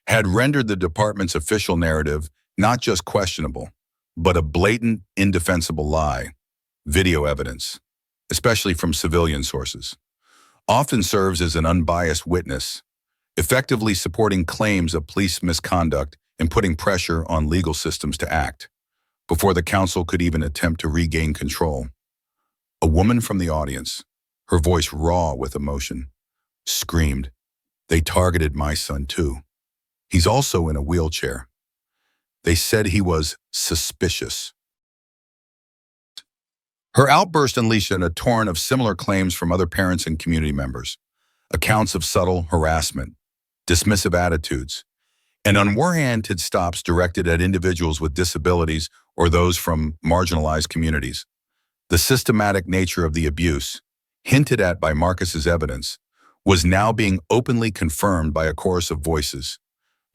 had rendered the department's official narrative not just questionable, but a blatant, indefensible lie. Video evidence, especially from civilian sources, often serves as an unbiased witness, effectively supporting claims of police misconduct and putting pressure on legal systems to act. Before the council could even attempt to regain control, a woman from the audience, her voice raw with emotion, screamed, "They targeted my son too. He's also in a wheelchair. They said he was suspicious." Her outburst unleashed a torrent of similar claims from other parents and community members, accounts of subtle harassment, dismissive attitudes, and unwarranted stops directed at individuals with disabilities or those from marginalized communities. The systematic nature of the abuse, hinted at by Marcus's evidence, was now being openly confirmed by a chorus of voices.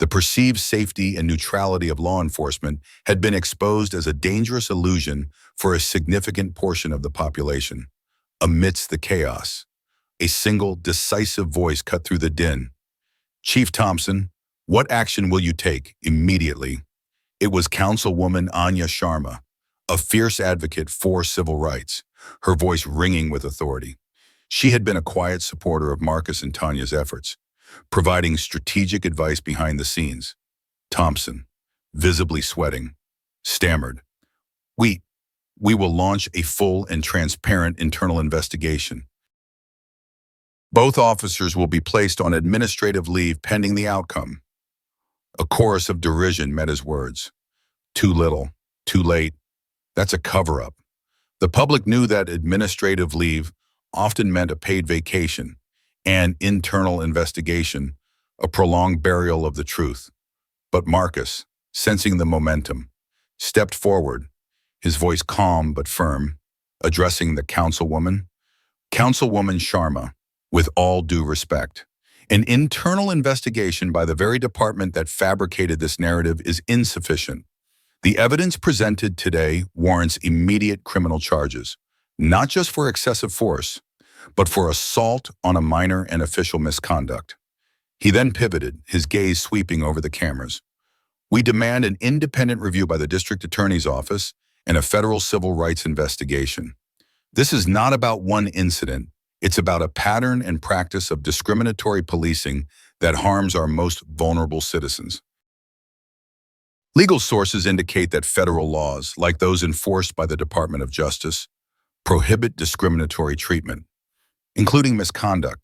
The perceived safety and neutrality of law enforcement had been exposed as a dangerous illusion for a significant portion of the population. Amidst the chaos, a single, decisive voice cut through the din. "Chief Thompson, what action will you take immediately?" It was Councilwoman Anya Sharma, a fierce advocate for civil rights, her voice ringing with authority. She had been a quiet supporter of Marcus and Tanya's efforts, providing strategic advice behind the scenes. Thompson, visibly sweating, stammered, We will launch a full and transparent internal investigation. Both officers will be placed on administrative leave pending the outcome." A chorus of derision met his words. Too little, too late. That's a cover-up. The public knew that administrative leave often meant a paid vacation, and internal investigation, a prolonged burial of the truth. But Marcus, sensing the momentum, stepped forward, his voice calm but firm, addressing the councilwoman. "Councilwoman Sharma, with all due respect, an internal investigation by the very department that fabricated this narrative is insufficient. The evidence presented today warrants immediate criminal charges, not just for excessive force, but for assault on a minor and official misconduct." He then pivoted, his gaze sweeping over the cameras. "We demand an independent review by the district attorney's office and a federal civil rights investigation. This is not about one incident. It's about a pattern and practice of discriminatory policing that harms our most vulnerable citizens." Legal sources indicate that federal laws, like those enforced by the Department of Justice, prohibit discriminatory treatment, including misconduct,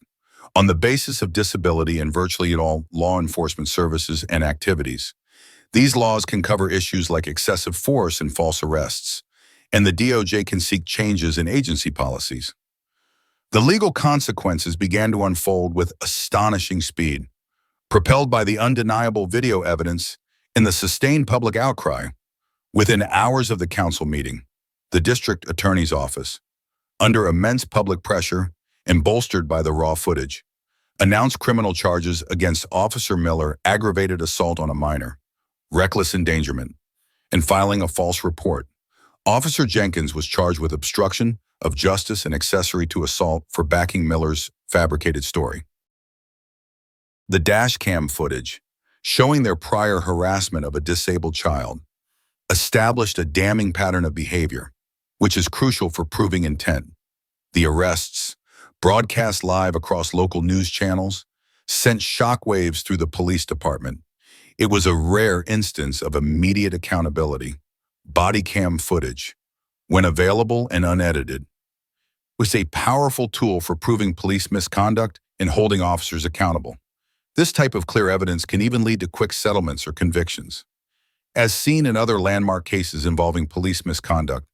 on the basis of disability in virtually all law enforcement services and activities. These laws can cover issues like excessive force and false arrests, and the DOJ can seek changes in agency policies. The legal consequences began to unfold with astonishing speed, propelled by the undeniable video evidence and the sustained public outcry. Within hours of the council meeting, the district attorney's office, under immense public pressure and bolstered by the raw footage, announced criminal charges against Officer Miller, aggravated assault on a minor, reckless endangerment, and filing a false report. Officer Jenkins was charged with obstruction of justice and accessory to assault for backing Miller's fabricated story. The dash cam footage, showing their prior harassment of a disabled child, established a damning pattern of behavior, which is crucial for proving intent. The arrests, broadcast live across local news channels, sent shockwaves through the police department. It was a rare instance of immediate accountability. Body cam footage, when available and unedited, was a powerful tool for proving police misconduct and holding officers accountable. This type of clear evidence can even lead to quick settlements or convictions. As seen in other landmark cases involving police misconduct,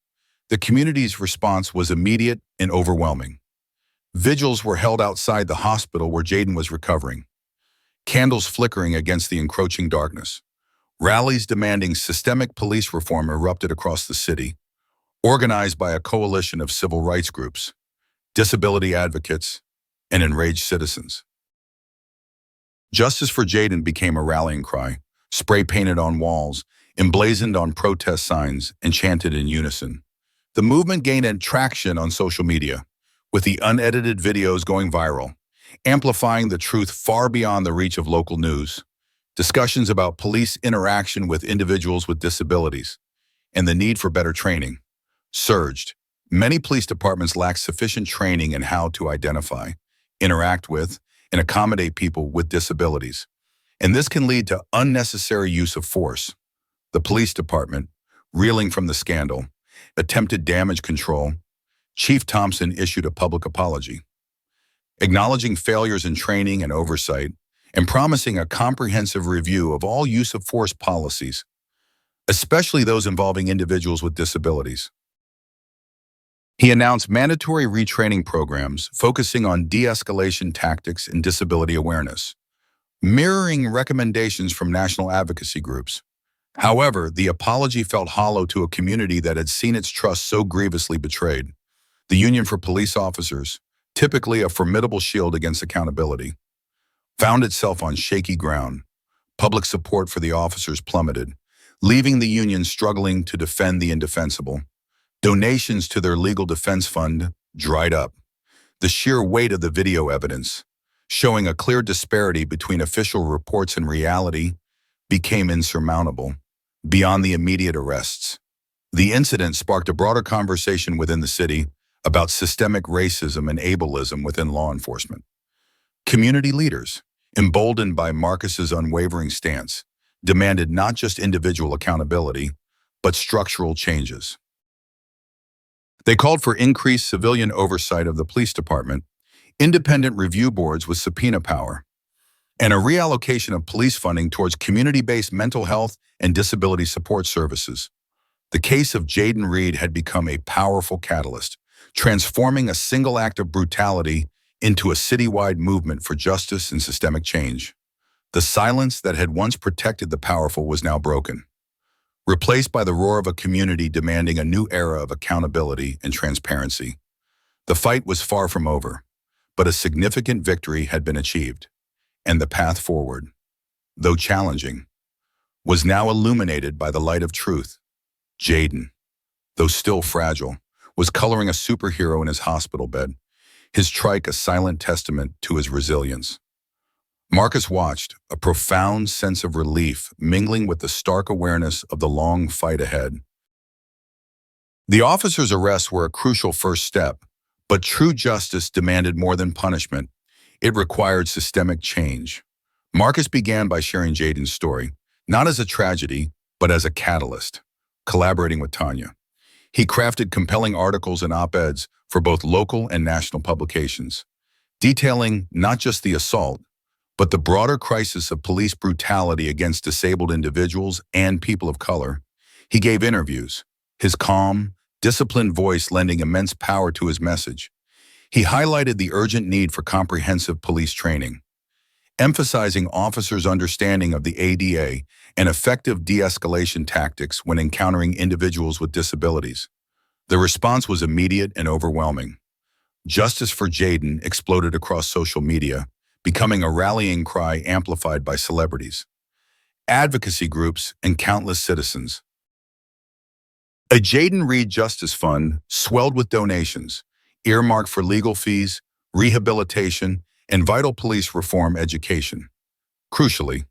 the community's response was immediate and overwhelming. Vigils were held outside the hospital where Jayden was recovering, candles flickering against the encroaching darkness. Rallies demanding systemic police reform erupted across the city, organized by a coalition of civil rights groups, disability advocates, and enraged citizens. Justice for Jayden became a rallying cry, spray-painted on walls, emblazoned on protest signs, and chanted in unison. The movement gained traction on social media, with the unedited videos going viral, amplifying the truth far beyond the reach of local news. Discussions about police interaction with individuals with disabilities and the need for better training surged. Many police departments lack sufficient training in how to identify, interact with, and accommodate people with disabilities, and this can lead to unnecessary use of force. The police department, reeling from the scandal, attempted damage control. Chief Thompson issued a public apology, acknowledging failures in training and oversight, and promising a comprehensive review of all use of force policies, especially those involving individuals with disabilities. He announced mandatory retraining programs focusing on de-escalation tactics and disability awareness, mirroring recommendations from national advocacy groups. However, the apology felt hollow to a community that had seen its trust so grievously betrayed. The Union for Police Officers, typically a formidable shield against accountability, found itself on shaky ground. Public support for the officers plummeted, leaving the union struggling to defend the indefensible. Donations to their legal defense fund dried up. The sheer weight of the video evidence, showing a clear disparity between official reports and reality, became insurmountable. Beyond the immediate arrests, the incident sparked a broader conversation within the city about systemic racism and ableism within law enforcement. Community leaders, emboldened by Marcus's unwavering stance, demanded not just individual accountability, but structural changes. They called for increased civilian oversight of the police department, independent review boards with subpoena power, and a reallocation of police funding towards community-based mental health and disability support services. The case of Jayden Reed had become a powerful catalyst, transforming a single act of brutality into a citywide movement for justice and systemic change. The silence that had once protected the powerful was now broken, replaced by the roar of a community demanding a new era of accountability and transparency. The fight was far from over, but a significant victory had been achieved, and the path forward, though challenging, was now illuminated by the light of truth. Jayden, though still fragile, was coloring a superhero in his hospital bed, his trike a silent testament to his resilience. Marcus watched, a profound sense of relief mingling with the stark awareness of the long fight ahead. The officer's arrests were a crucial first step, but true justice demanded more than punishment. It required systemic change. Marcus began by sharing Jayden's story, not as a tragedy, but as a catalyst, collaborating with Tanya. He crafted compelling articles and op-eds for both local and national publications, detailing not just the assault, but the broader crisis of police brutality against disabled individuals and people of color. He gave interviews, his calm, disciplined voice lending immense power to his message. He highlighted the urgent need for comprehensive police training, emphasizing officers' understanding of the ADA and effective de-escalation tactics when encountering individuals with disabilities. The response was immediate and overwhelming. Justice for Jayden exploded across social media, becoming a rallying cry amplified by celebrities, advocacy groups, and countless citizens. A Jaden Reed Justice Fund swelled with donations, earmarked for legal fees, rehabilitation, and vital police reform education. Crucially,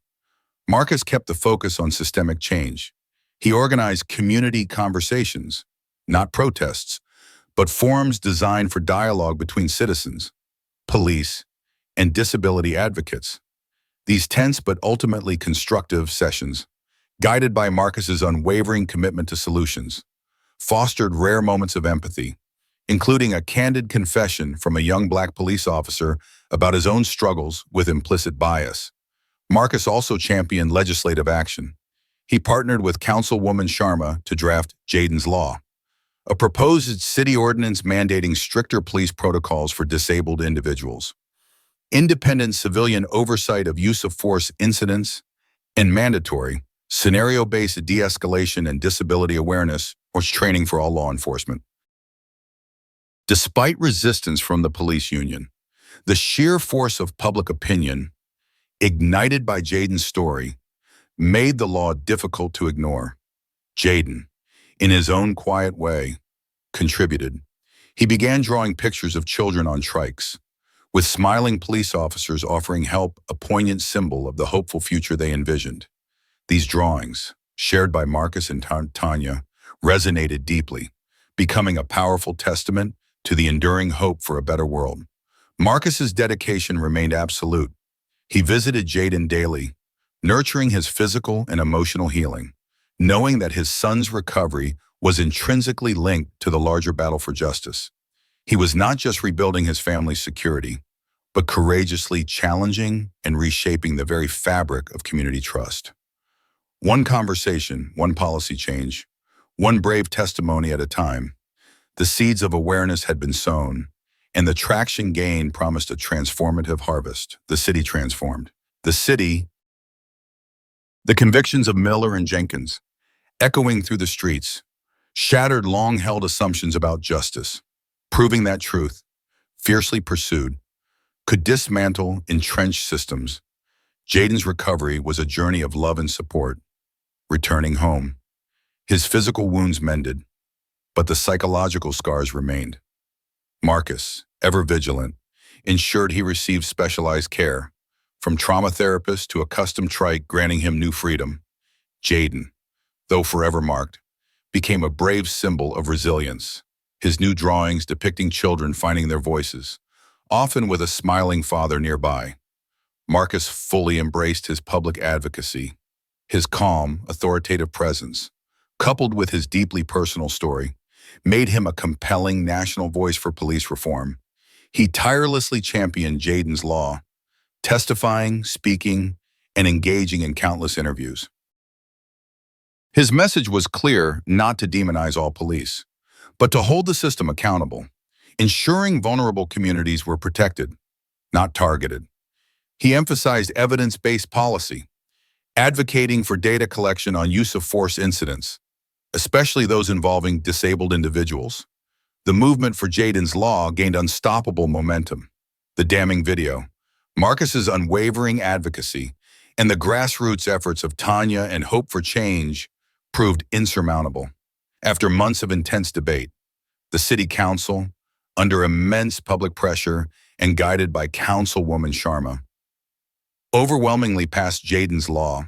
Marcus kept the focus on systemic change. He organized community conversations, not protests, but forums designed for dialogue between citizens, police, and disability advocates. These tense but ultimately constructive sessions, guided by Marcus's unwavering commitment to solutions, fostered rare moments of empathy, including a candid confession from a young Black police officer about his own struggles with implicit bias. Marcus also championed legislative action. He partnered with Councilwoman Sharma to draft Jaden's Law, a proposed city ordinance mandating stricter police protocols for disabled individuals, independent civilian oversight of use of force incidents, and mandatory, scenario-based de-escalation and disability awareness or training for all law enforcement. Despite resistance from the police union, the sheer force of public opinion, ignited by Jaden's story, made the law difficult to ignore. Jaden, in his own quiet way, contributed. He began drawing pictures of children on trikes, with smiling police officers offering help, a poignant symbol of the hopeful future they envisioned. These drawings, shared by Marcus and Tanya, resonated deeply, becoming a powerful testament to the enduring hope for a better world. Marcus's dedication remained absolute. He visited Jaden daily, nurturing his physical and emotional healing, knowing that his son's recovery was intrinsically linked to the larger battle for justice. He was not just rebuilding his family's security, but courageously challenging and reshaping the very fabric of community trust. One conversation, one policy change, one brave testimony at a time, the seeds of awareness had been sown, and the traction gained promised a transformative harvest. The city transformed. The convictions of Miller and Jenkins, echoing through the streets, shattered long-held assumptions about justice, proving that truth, fiercely pursued, could dismantle entrenched systems. Jaden's recovery was a journey of love and support. Returning home, his physical wounds mended, but the psychological scars remained. Marcus, ever vigilant, ensured he received specialized care, from trauma therapists to a custom trike granting him new freedom. Jaden, though forever marked, became a brave symbol of resilience. His new drawings depicting children finding their voices, often with a smiling father nearby. Marcus fully embraced his public advocacy. His calm, authoritative presence, coupled with his deeply personal story, made him a compelling national voice for police reform. He tirelessly championed Jaden's Law, testifying, speaking, and engaging in countless interviews. His message was clear: not to demonize all police, but to hold the system accountable, ensuring vulnerable communities were protected, not targeted. He emphasized evidence-based policy, advocating for data collection on use of force incidents, especially those involving disabled individuals. The movement for Jaden's Law gained unstoppable momentum. The damning video, Marcus's unwavering advocacy, and the grassroots efforts of Tanya and Hope for Change proved insurmountable. After months of intense debate, the city council, under immense public pressure and guided by Councilwoman Sharma, overwhelmingly passed Jaden's Law.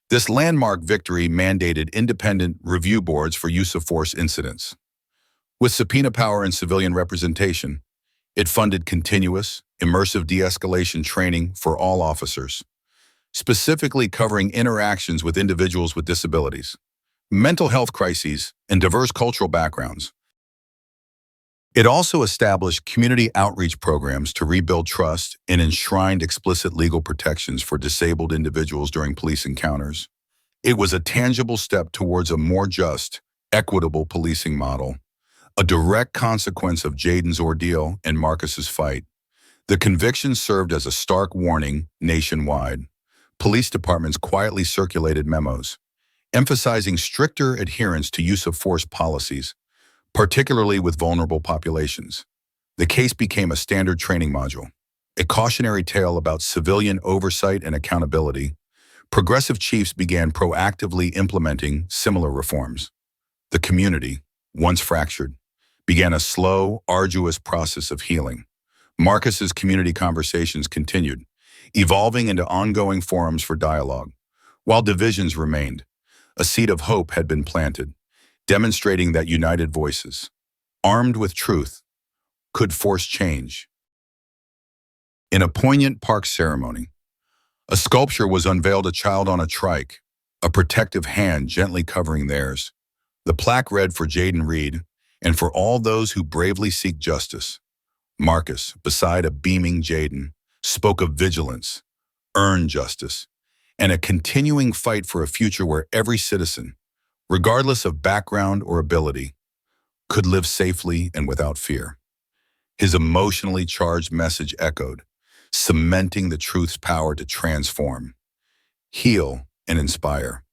This landmark victory mandated independent review boards for use of force incidents. With subpoena power and civilian representation, it funded continuous, immersive de-escalation training for all officers, specifically covering interactions with individuals with disabilities, mental health crises, and diverse cultural backgrounds. It also established community outreach programs to rebuild trust and enshrined explicit legal protections for disabled individuals during police encounters. It was a tangible step towards a more just, equitable policing model, a direct consequence of Jaden's ordeal and Marcus's fight. The conviction served as a stark warning nationwide. Police departments quietly circulated memos, emphasizing stricter adherence to use of force policies, particularly with vulnerable populations. The case became a standard training module, a cautionary tale about civilian oversight and accountability. Progressive chiefs began proactively implementing similar reforms. The community, once fractured, began a slow, arduous process of healing. Marcus's community conversations continued, evolving into ongoing forums for dialogue. While divisions remained, a seed of hope had been planted, demonstrating that united voices, armed with truth, could force change. In a poignant park ceremony, a sculpture was unveiled, a child on a trike, a protective hand gently covering theirs. The plaque read, "For Jaden Reed, and for all those who bravely seek justice." Marcus, beside a beaming Jaden, spoke of vigilance, earned justice, and a continuing fight for a future where every citizen, regardless of background or ability, could live safely and without fear. His emotionally charged message echoed, cementing the truth's power to transform, heal, and inspire.